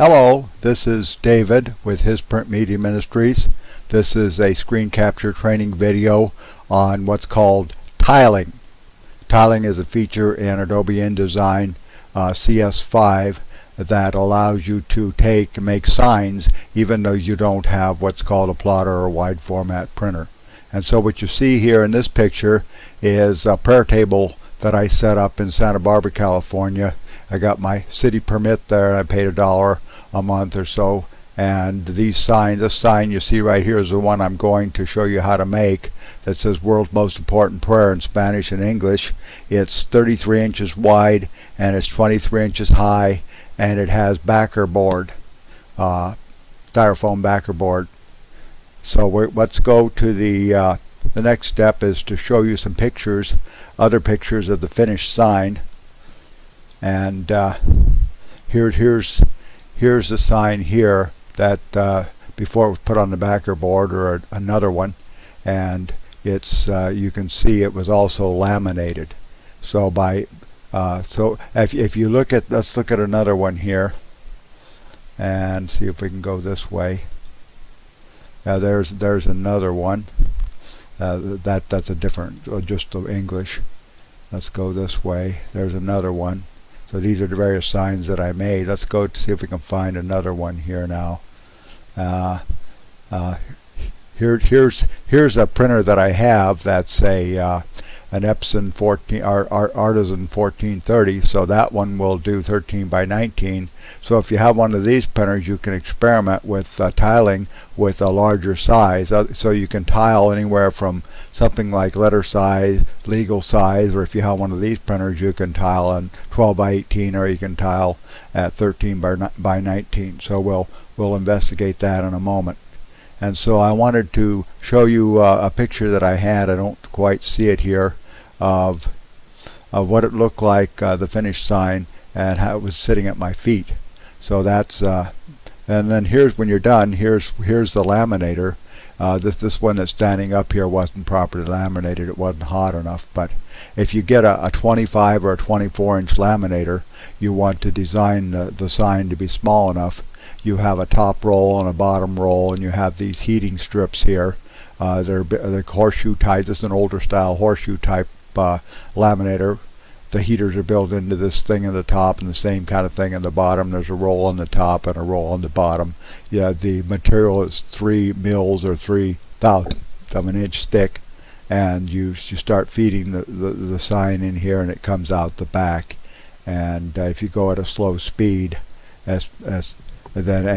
Hello, this is David with His Print Media Ministries. This is a screen capture training video on what's called tiling. Tiling is a feature in Adobe Indesign CS5 that allows you to make signs even though you don't have what's called a plotter or wide format printer. And so what you see here in this picture is a prayer table that I set up in Santa Barbara, California. I got my city permit there. I paid $1 a month or so, and these signs, this sign you see right here is the one I'm going to show you how to make, that says World's Most Important Prayer in Spanish and English. It's 33 inches wide and it's 23 inches high, and it has backer board, styrofoam backer board. So let's go to the next step is to show you some pictures, other pictures of the finished sign. And here's the sign here that before it was put on the backer board, or another one, and it's you can see it was also laminated. So if you look at, let's look at another one here and see if we can go this way. There's another one. That's a different, just the English. Let's go this way. There's another one. So these are the various signs that I made. Let's go to see if we can find another one here now. Here's a printer that I have that's an Epson 14 Artisan 1430. So that one will do 13 by 19. So if you have one of these printers, you can experiment with tiling with a larger size. So you can tile anywhere from something like letter size, legal size, or if you have one of these printers, you can tile on 12 by 18, or you can tile at 13 by 19. So we'll investigate that in a moment. And so I wanted to show you a picture that I had. I don't quite see it here, of what it looked like, the finished sign, and how it was sitting at my feet. So that's and then here's, when you're done, here's the laminator. This one that's standing up here wasn't properly laminated. It wasn't hot enough. But if you get a 25 or a 24-inch laminator, you want to design the sign to be small enough. You have a top roll and a bottom roll, and you have these heating strips here. They're horseshoe type. This is an older style horseshoe type laminator. The heaters are built into this thing in the top, and the same kind of thing in the bottom. There's a roll on the top and a roll on the bottom. Yeah, the material is 3 mils or 3/1000 of an inch thick, and you start feeding the sign in here, and it comes out the back. And if you go at a slow speed, and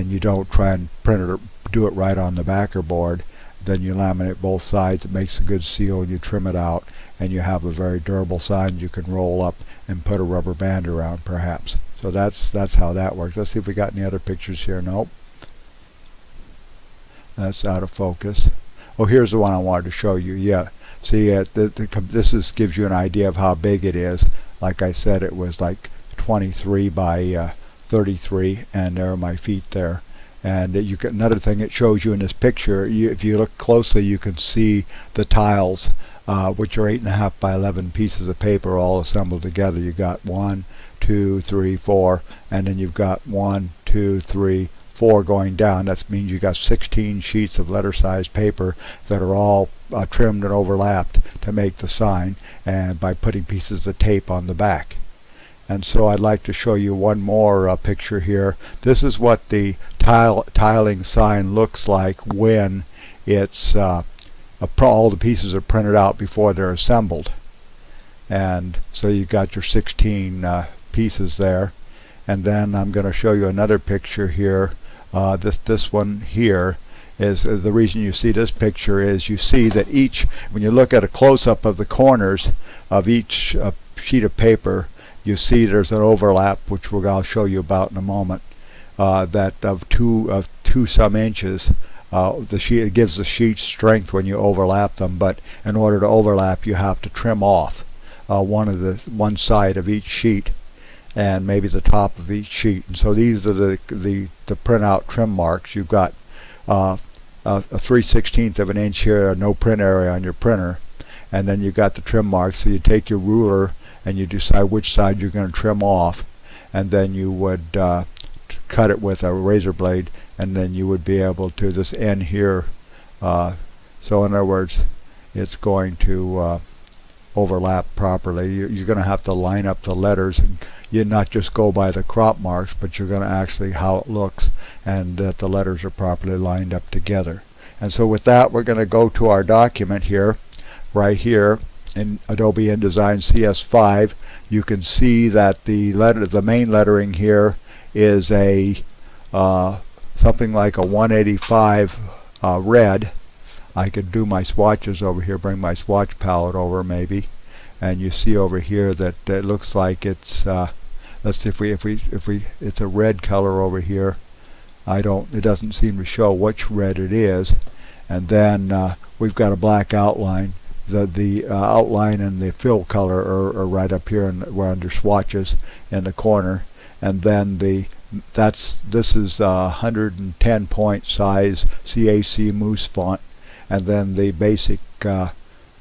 you don't try and print it or do it right on the backer board, then you laminate both sides. It makes a good seal, and you trim it out, and you have a very durable sign you can roll up and put a rubber band around, perhaps. So that's how that works. Let's see if we got any other pictures here. Nope. That's out of focus. Oh, here's the one I wanted to show you. Yeah. See, this gives you an idea of how big it is. Like I said, it was like 23 by 33, and there are my feet there. And another thing it shows you in this picture, if you look closely, you can see the tiles, which are 8.5 by 11 pieces of paper all assembled together. You got 1, 2, 3, 4, and then you've got 1, 2, 3, 4 going down. That means you got 16 sheets of letter-sized paper that are all trimmed and overlapped to make the sign, and by putting pieces of tape on the back. And so I'd like to show you one more picture here. This is what the tiling sign looks like when it's all the pieces are printed out before they're assembled. And so you've got your 16 pieces there. And then I'm going to show you another picture here. This one here is the reason you see this picture is you see that when you look at a close-up of the corners of each sheet of paper, you see there's an overlap, which I'll show you about in a moment, that of two some inches. It gives the sheet strength when you overlap them, but in order to overlap, you have to trim off one side of each sheet, and maybe the top of each sheet. And so these are the printout trim marks. You've got a 3/16 of an inch here, no print area on your printer, and then you've got the trim marks. So you take your ruler and you decide which side you're going to trim off, and then you would cut it with a razor blade, and then you would be able to, this N here, so in other words, it's going to overlap properly. You're going to have to line up the letters, and you not just go by the crop marks, but you're going to actually how it looks, and that the letters are properly lined up together. And so with that, we're going to go to our document here, right here in Adobe InDesign CS5. You can see that the main lettering here is a something like a 185 red. I could do my swatches over here, bring my swatch palette over maybe, and you see over here that it looks like it's let's see if we it's a red color over here. It doesn't seem to show which red it is. And then we've got a black outline. The outline and the fill color are right up here, and we're under swatches in the corner. And then this is 110 point size CAC Moose font, and then the basic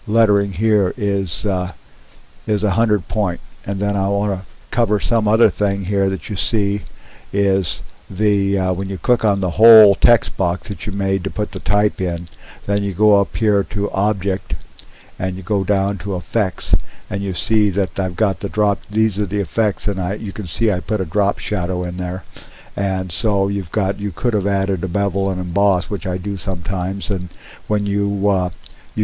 lettering here is 100 point. And then I want to cover some other thing here that you see is when you click on the whole text box that you made to put the type in, then you go up here to Object and you go down to Effects, and you see that I've got the drop. These are the effects, and you can see I put a drop shadow in there. And so you could have added a bevel and emboss, which I do sometimes. And when you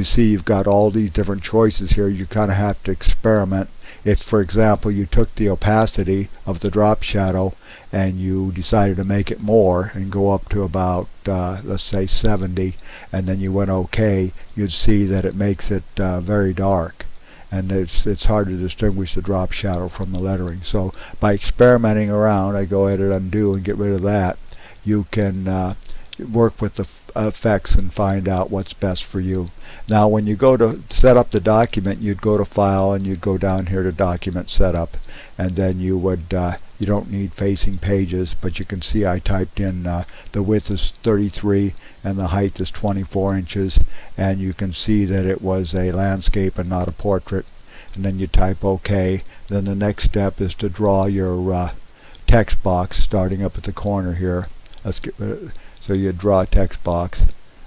see you've got all these different choices here, you kind of have to experiment. If, for example, you took the opacity of the drop shadow and you decided to make it more and go up to about let's say 70, and then you went OK, you'd see that it makes it very dark, and it's hard to distinguish the drop shadow from the lettering. So by experimenting around, I go Edit Undo and get rid of that. You can work with the effects and find out what's best for you. Now when you go to set up the document, you'd go to File and you'd go down here to Document Setup, and then you would you don't need facing pages, but you can see I typed in the width is 33 and the height is 24 inches, and you can see that it was a landscape and not a portrait. And then you type OK. Then the next step is to draw your text box starting up at the corner here. Let's get rid of, so you draw a text box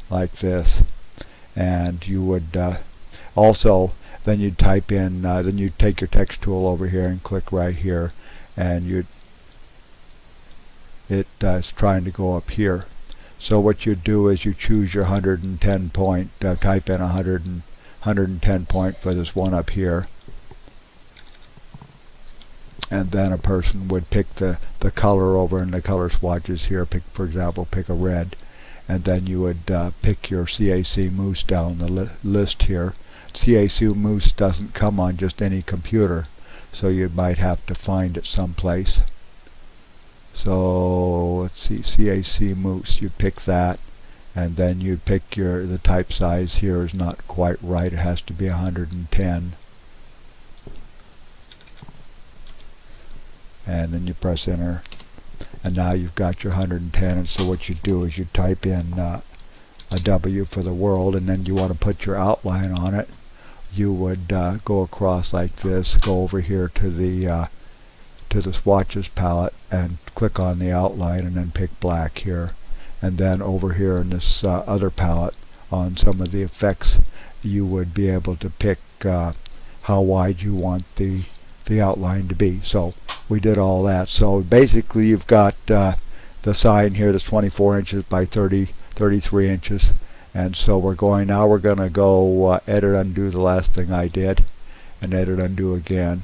like this, and you would also then you'd type in then you'd take your text tool over here and click right here, and it's trying to go up here. So what you do is you choose your 110 point, type in 110 point for this one up here, and then a person would pick the color over in the color swatches here. For example, pick a red, and then you would pick your CAC Moose down the list here. CAC Moose doesn't come on just any computer, so you might have to find it someplace. So let's see, CAC Moose, you pick that, and then you pick the type size here is not quite right. It has to be 110. And then you press enter, and now you've got your 110. And so what you do is you type in a W for the world, and then you want to put your outline on it. You would go across like this, go over here to the swatches palette and click on the outline, and then pick black here. And then over here in this other palette on some of the effects, you would be able to pick how wide you want the outline to be. So we did all that. So basically you've got the sign here that's 24 inches by 33 inches. And so we're going to go Edit Undo the last thing I did, and Edit Undo again.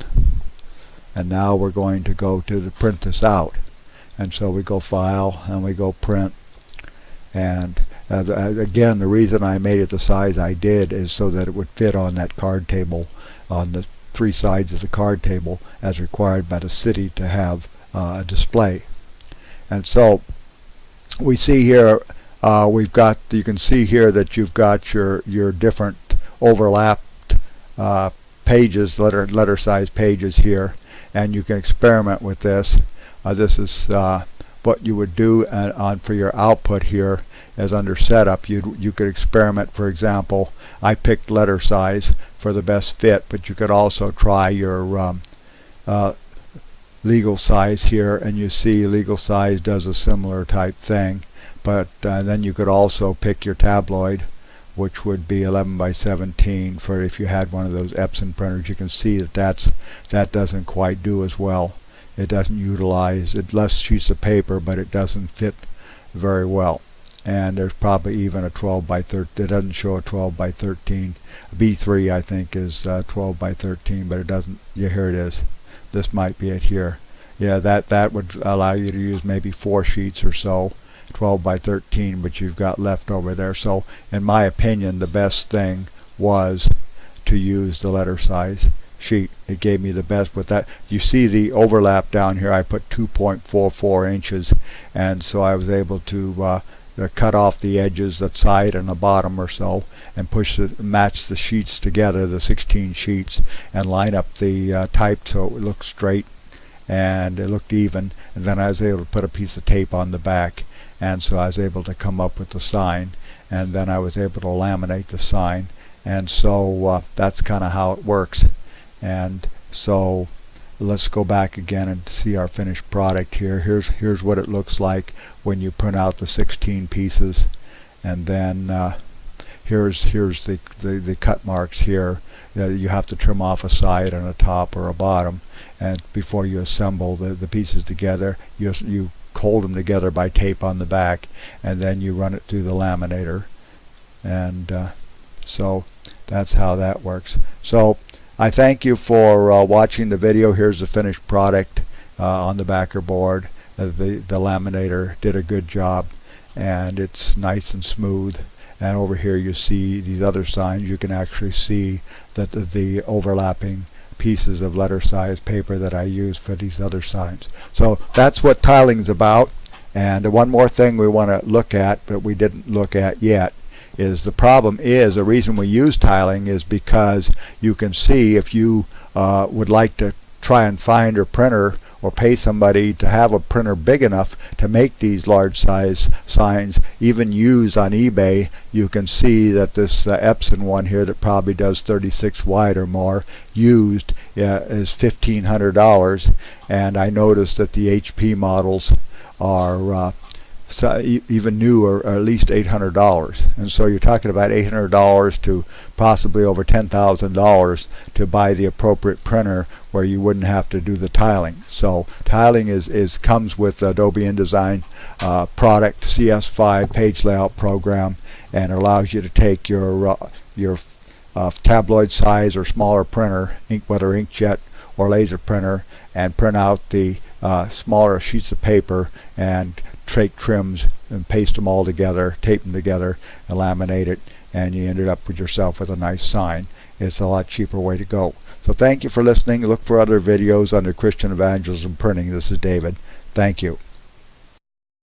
And now we're going to go to print this out. And so we go File and we go Print. And again, the reason I made it the size I did is so that it would fit on that card table, on the 3 sides of the card table, as required by the city to have a display. And so we see here you can see here that you've got your different overlapped pages, letter size pages here, and you can experiment with this. This is what you would do for your output here. As under setup, you could experiment. For example, I picked letter size for the best fit, but you could also try your legal size here, and you see legal size does a similar type thing. But then you could also pick your tabloid, which would be 11 by 17 for if you had one of those Epson printers. You can see that that doesn't quite do as well. It doesn't utilize less sheets of paper, but it doesn't fit very well. And there's probably even a 12 by 13. It doesn't show a 12 by 13. B3 I think is 12 by 13, but it doesn't. Yeah, here it is. This might be it here. Yeah, that would allow you to use maybe 4 sheets or so, 12 by 13, but you've got left over there. So in my opinion, the best thing was to use the letter size sheet. It gave me the best with that. You see the overlap down here. I put 2.44 inches, and so I was able to cut off the edges, the side and the bottom or so, and match the sheets together, the 16 sheets, and line up the type so it looked straight and it looked even. And then I was able to put a piece of tape on the back, and so I was able to come up with the sign, and then I was able to laminate the sign. And so that's kind of how it works. And so let's go back again and see our finished product here. Here's what it looks like when you print out the 16 pieces, and then here's the cut marks here. You have to trim off a side and a top or a bottom, and before you assemble the pieces together, you hold them together by tape on the back, and then you run it through the laminator. And so that's how that works. So I thank you for watching the video. Here's the finished product on the backer board. The laminator did a good job, and it's nice and smooth. And over here you see these other signs. You can actually see that the overlapping pieces of letter size paper that I use for these other signs. So that's what tiling's about. And one more thing we want to look at, but we didn't look at yet, is the reason we use tiling is because you can see if you would like to try and find a printer or pay somebody to have a printer big enough to make these large size signs, even used on eBay. You can see that this Epson one here that probably does 36 wide or more used is $1,500, and I noticed that the HP models are even new or at least $800, and so you're talking about $800 to possibly over $10,000 to buy the appropriate printer where you wouldn't have to do the tiling. So tiling comes with Adobe Indesign product CS5 page layout program, and allows you to take your tabloid size or smaller printer, whether inkjet or laser printer, and print out the smaller sheets of paper and take trims and paste them all together, tape them together, and laminate it, and you ended up with yourself with a nice sign. It's a lot cheaper way to go. So thank you for listening. Look for other videos under Christian Evangelism Printing. This is David. Thank you.